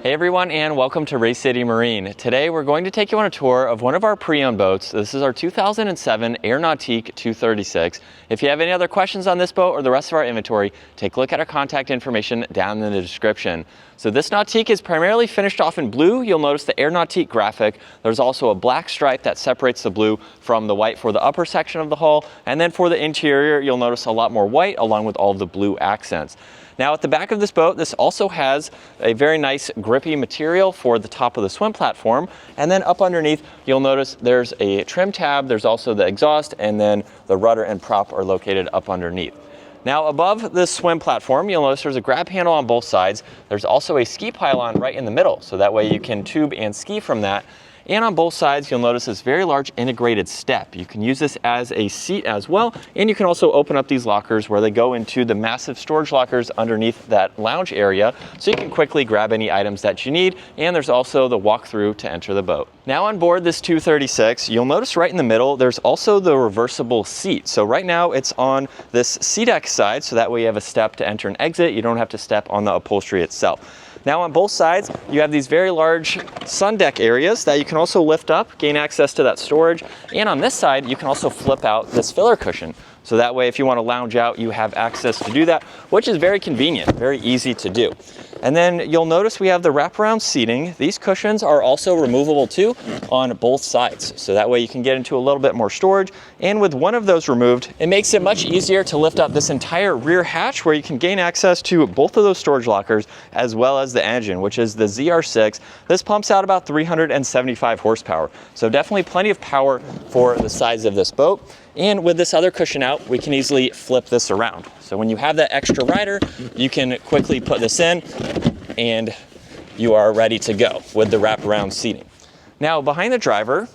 Hey everyone, and welcome to Race City Marine. Today we're going to take you on a tour of one of our pre-owned boats. This is our 2007 Nautique 236. If you have any other questions on this boat or the rest of our inventory, take a look at our contact information down in the description. So this Nautique is primarily finished off in blue. You'll notice the Nautique graphic. There's also a black stripe that separates the blue from the white for the upper section of the hull. And then for the interior, you'll notice a lot more white along with all of the blue accents. Now at the back of this boat, this also has a very nice grippy material for the top of the swim platform. And then up underneath, you'll notice there's a trim tab, there's also the exhaust, and then the rudder and prop are located up underneath. Now above this swim platform, you'll notice there's a grab handle on both sides. There's also a ski pylon right in the middle, so that way you can tube and ski from that. And on both sides, you'll notice this very large integrated step. You can use this as a seat as well, and you can also open up these lockers where they go into the massive storage lockers underneath that lounge area, so you can quickly grab any items that you need, and there's also the walk-through to enter the boat. Now on board this 236, you'll notice right in the middle, there's also the reversible seat. So right now it's on this SeaDeck side, so that way you have a step to enter and exit. You don't have to step on the upholstery itself. Now on both sides, you have these very large sun deck areas that you can also lift up, gain access to that storage. And on this side, you can also flip out this filler cushion. So that way, if you want to lounge out, you have access to do that, which is very convenient, very easy to do. And then you'll notice we have the wraparound seating. These cushions are also removable too on both sides. So that way you can get into a little bit more storage. And with one of those removed, it makes it much easier to lift up this entire rear hatch where you can gain access to both of those storage lockers as well as the engine, which is the ZR6. This pumps out about 375 horsepower. So definitely plenty of power for the size of this boat. And with this other cushion out, we can easily flip this around. So when you have that extra rider, you can quickly put this in and you are ready to go with the wraparound seating. Now behind the driver,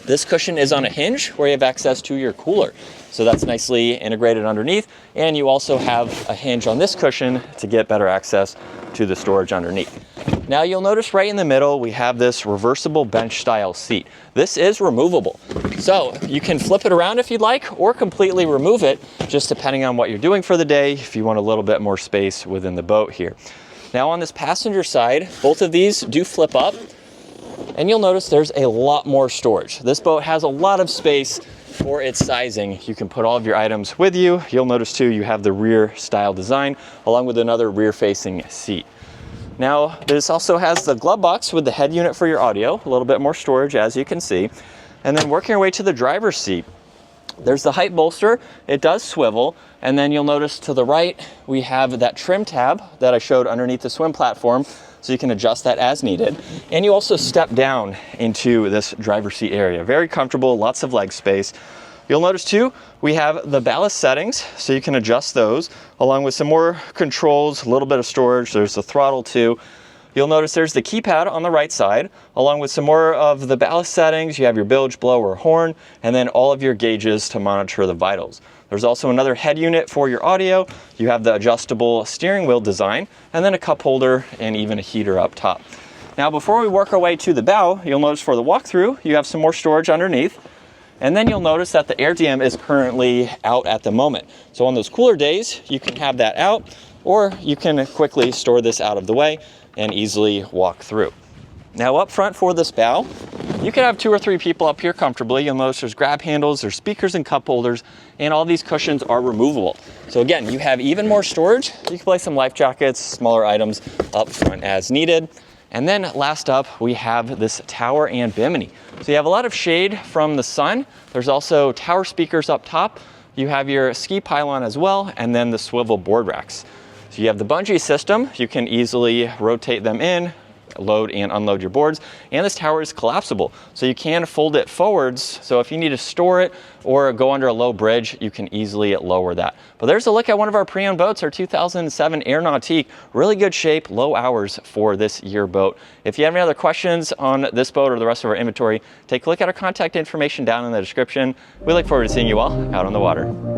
this cushion is on a hinge where you have access to your cooler. So that's nicely integrated underneath. And you also have a hinge on this cushion to get better access to the storage underneath. Now you'll notice right in the middle, we have this reversible bench style seat. This is removable. So you can flip it around if you'd like, or completely remove it, just depending on what you're doing for the day, if you want a little bit more space within the boat here. Now on this passenger side, both of these do flip up, and you'll notice there's a lot more storage. This boat has a lot of space for its sizing. You can put all of your items with you. You'll notice too, you have the rear style design, along with another rear facing seat. Now, this also has the glove box with the head unit for your audio, a little bit more storage as you can see. And then working our way to the driver's seat, there's the height bolster. It does swivel. And then you'll notice to the right, we have that trim tab that I showed underneath the swim platform, so you can adjust that as needed. And you also step down into this driver's seat area. Very comfortable, lots of leg space. You'll notice too, we have the ballast settings, so you can adjust those, along with some more controls, a little bit of storage. There's the throttle too. You'll notice there's the keypad on the right side, along with some more of the ballast settings. You have your bilge, blow, or horn, and then all of your gauges to monitor the vitals. There's also another head unit for your audio. You have the adjustable steering wheel design, and then a cup holder and even a heater up top. Now, before we work our way to the bow, you'll notice for the walkthrough, you have some more storage underneath. And then you'll notice that the air dam is currently out at the moment. So on those cooler days, you can have that out, or you can quickly store this out of the way and easily walk through. Now up front for this bow, you can have 2 or 3 people up here comfortably. You'll notice there's grab handles, there's speakers and cup holders, and all these cushions are removable. So again, you have even more storage. You can place some life jackets, smaller items up front as needed. And then last up, we have this tower and bimini. So you have a lot of shade from the sun. There's also tower speakers up top. You have your ski pylon as well, and then the swivel board racks. So you have the bungee system. You can easily rotate them in, load and unload your boards. And this tower is collapsible, so you can fold it forwards. So if you need to store it or go under a low bridge, you can easily lower that. But there's a look at one of our pre-owned boats, our 2007 Nautique. Really good shape, low hours for this year boat. If you have any other questions on this boat or the rest of our inventory, take a look at our contact information down in the description. We look forward to seeing you all out on the water.